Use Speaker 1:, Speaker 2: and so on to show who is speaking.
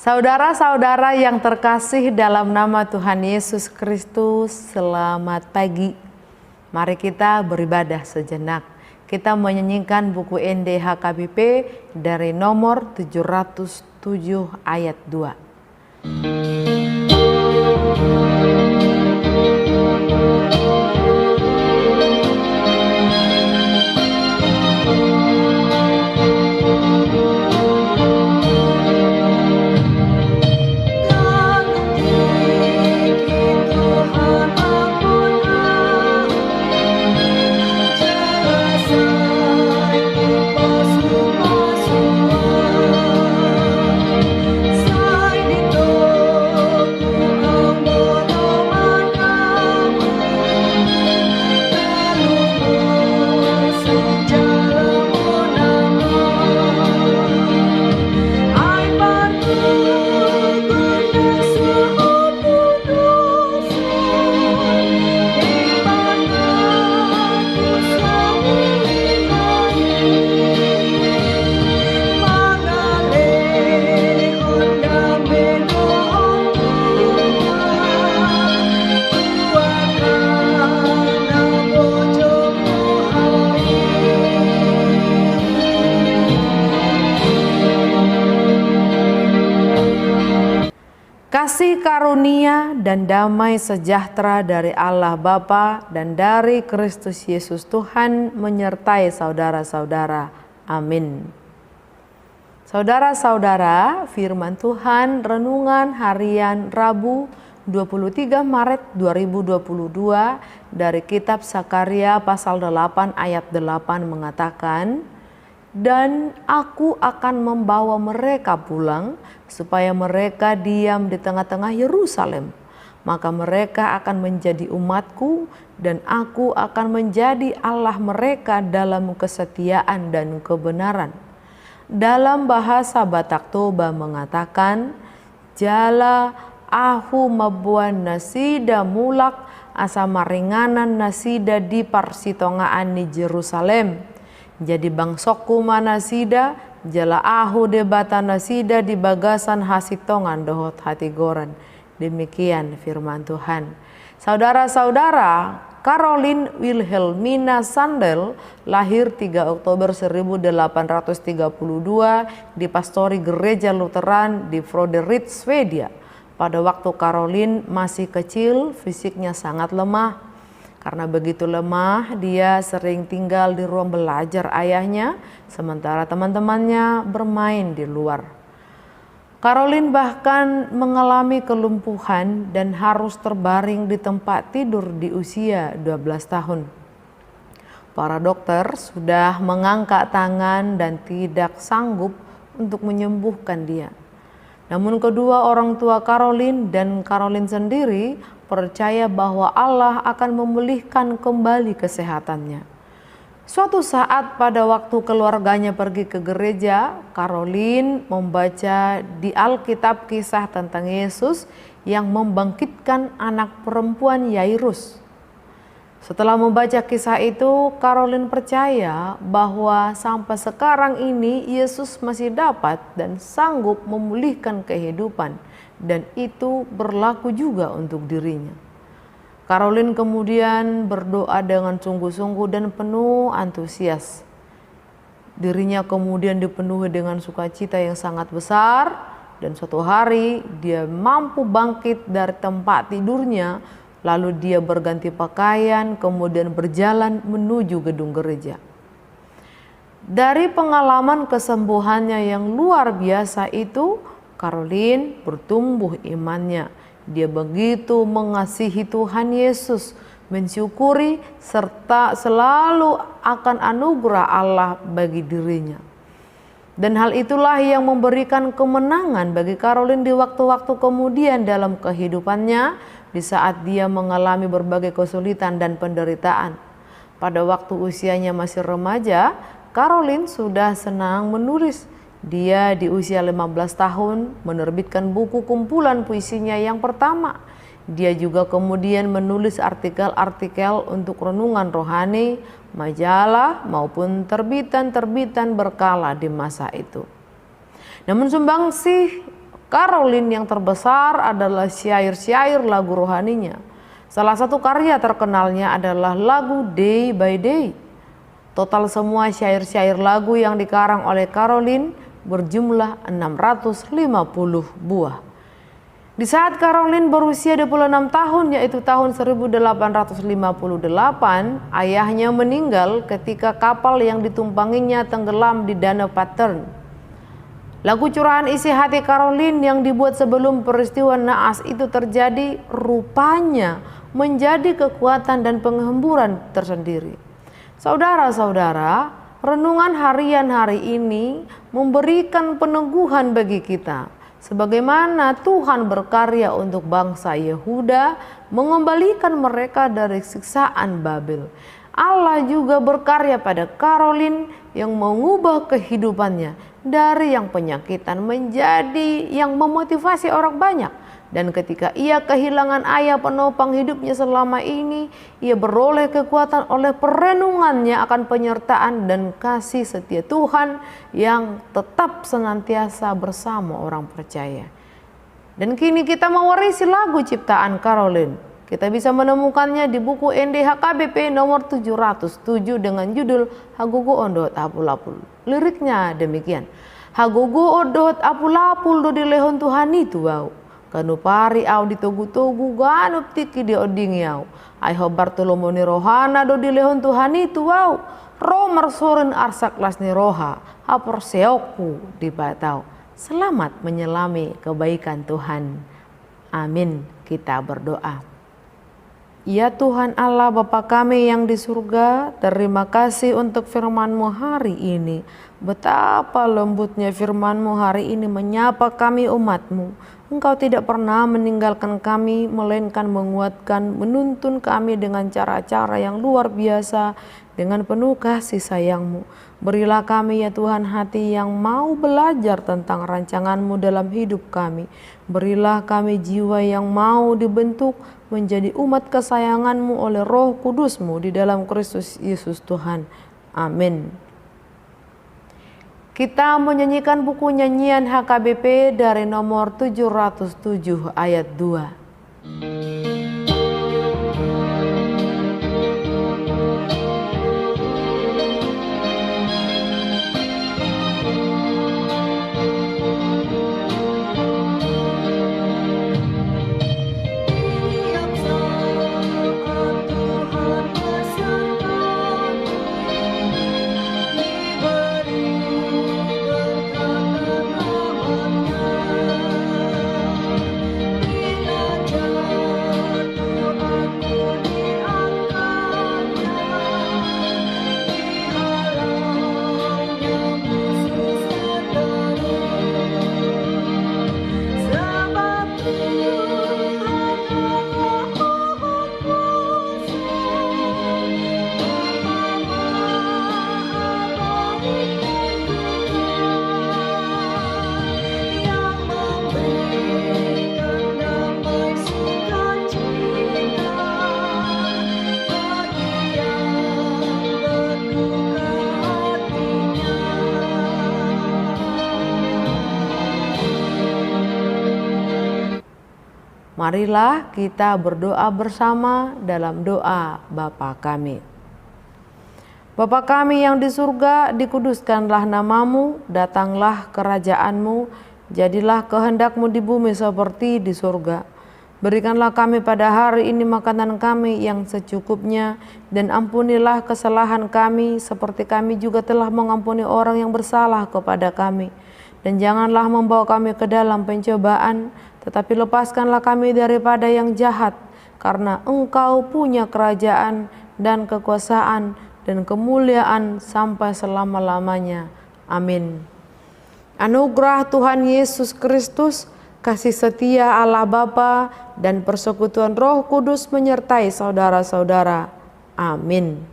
Speaker 1: Saudara-saudara yang terkasih dalam nama Tuhan Yesus Kristus, selamat pagi. Mari kita beribadah sejenak. Kita menyanyikan buku NDHKBP dari nomor 707 ayat 2. Kasih karunia dan damai sejahtera dari Allah Bapa dan dari Kristus Yesus Tuhan menyertai saudara-saudara. Amin. Saudara-saudara, firman Tuhan renungan harian Rabu 23 Maret 2022 dari kitab Sakaria pasal 8 ayat 8 mengatakan, "Dan aku akan membawa mereka pulang supaya mereka diam di tengah-tengah Yerusalem. Maka mereka akan menjadi umatku dan aku akan menjadi Allah mereka dalam kesetiaan dan kebenaran." Dalam bahasa Batak Toba mengatakan, "Jala ahu mabuan nasida mulak asa maringanan nasida di parsitongaan di Jerusalem. Jadi bangsokku manasida, jala ahu debata nasida di bagasan hasitongan dohot hati goran." Demikian firman Tuhan. Saudara-saudara, Caroline Wilhelmina Sandel lahir 3 Oktober 1832 di pastori gereja Lutheran di Froderit, Swedia. Pada waktu Caroline masih kecil, fisiknya sangat lemah. Karena begitu lemah, dia sering tinggal di ruang belajar ayahnya, sementara teman-temannya bermain di luar. Caroline bahkan mengalami kelumpuhan dan harus terbaring di tempat tidur di usia 12 tahun. Para dokter sudah mengangkat tangan dan tidak sanggup untuk menyembuhkan dia. Namun kedua orang tua Caroline dan Caroline sendiri percaya bahwa Allah akan memulihkan kembali kesehatannya. Suatu saat pada waktu keluarganya pergi ke gereja, Caroline membaca di Alkitab kisah tentang Yesus yang membangkitkan anak perempuan Yairus. Setelah membaca kisah itu, Caroline percaya bahwa sampai sekarang ini Yesus masih dapat dan sanggup memulihkan kehidupan, dan itu berlaku juga untuk dirinya. Caroline kemudian berdoa dengan sungguh-sungguh dan penuh antusias. Dirinya kemudian dipenuhi dengan sukacita yang sangat besar, dan suatu hari dia mampu bangkit dari tempat tidurnya. Lalu dia berganti pakaian, kemudian berjalan menuju gedung gereja. Dari pengalaman kesembuhannya yang luar biasa itu, Caroline bertumbuh imannya. Dia begitu mengasihi Tuhan Yesus, mensyukuri serta selalu akan anugerah Allah bagi dirinya. Dan hal itulah yang memberikan kemenangan bagi Caroline di waktu-waktu kemudian dalam kehidupannya, di saat dia mengalami berbagai kesulitan dan penderitaan. Pada waktu usianya masih remaja, Caroline sudah senang menulis. Dia di usia 15 tahun menerbitkan buku kumpulan puisinya yang pertama. Dia juga kemudian menulis artikel-artikel untuk renungan rohani, majalah maupun terbitan-terbitan berkala di masa itu. Namun sumbangsih Caroline yang terbesar adalah syair-syair lagu rohaninya. Salah satu karya terkenalnya adalah lagu Day by Day. Total semua syair-syair lagu yang dikarang oleh Caroline berjumlah 650 buah. Di saat Caroline berusia 26 tahun, yaitu tahun 1858, ayahnya meninggal ketika kapal yang ditumpanginya tenggelam di Danau Pattern. Lagu curahan isi hati Caroline yang dibuat sebelum peristiwa naas itu terjadi rupanya menjadi kekuatan dan penghemburan tersendiri. Saudara-saudara, renungan harian hari ini memberikan peneguhan bagi kita. Sebagaimana Tuhan berkarya untuk bangsa Yehuda mengembalikan mereka dari siksaan Babel. Allah juga berkarya pada Caroline yang mengubah kehidupannya dari yang penyakitan menjadi yang memotivasi orang banyak. Dan ketika ia kehilangan ayah penopang hidupnya selama ini, ia beroleh kekuatan oleh perenungannya akan penyertaan dan kasih setia Tuhan yang tetap senantiasa bersama orang percaya. Dan kini kita mewarisi lagu ciptaan Caroline. Kita bisa menemukannya di buku NDHKBP nomor 707 dengan judul Hagugu Ondot Apul-Apul. Liriknya demikian. Hagugu Ondot Apul-Apul do di lehon Tuhan itu wau. Kanu pari au ditogu-togu ganup tiki di oding yau. Ai hobar tulomoni rohana do di lehon Tuhan itu wau. Romer soren arsak lasni roha. Hapor seoku di batau. Selamat menyelami kebaikan Tuhan. Amin. Kita berdoa. Ya Tuhan Allah Bapa kami yang di surga, terima kasih untuk firman-Mu hari ini. Betapa lembutnya firman-Mu hari ini menyapa kami umat-Mu. Engkau tidak pernah meninggalkan kami, melainkan menguatkan, menuntun kami dengan cara-cara yang luar biasa, dengan penuh kasih sayang-Mu. Berilah kami ya Tuhan hati yang mau belajar tentang rancangan-Mu dalam hidup kami. Berilah kami jiwa yang mau dibentuk menjadi umat kesayangan-Mu oleh Roh Kudus-Mu di dalam Kristus Yesus Tuhan. Amin. Kita menyanyikan buku nyanyian HKBP dari nomor 707 ayat 2. Marilah kita berdoa bersama dalam doa Bapa kami. Bapa kami yang di surga, dikuduskanlah namamu, datanglah kerajaan-Mu, jadilah kehendak-Mu di bumi seperti di surga. Berikanlah kami pada hari ini makanan kami yang secukupnya, dan ampunilah kesalahan kami seperti kami juga telah mengampuni orang yang bersalah kepada kami. Dan janganlah membawa kami ke dalam pencobaan, tetapi lepaskanlah kami daripada yang jahat, karena Engkau punya kerajaan dan kekuasaan dan kemuliaan sampai selama-lamanya. Amin. Anugerah Tuhan Yesus Kristus, kasih setia Allah Bapa, dan persekutuan Roh Kudus menyertai saudara-saudara. Amin.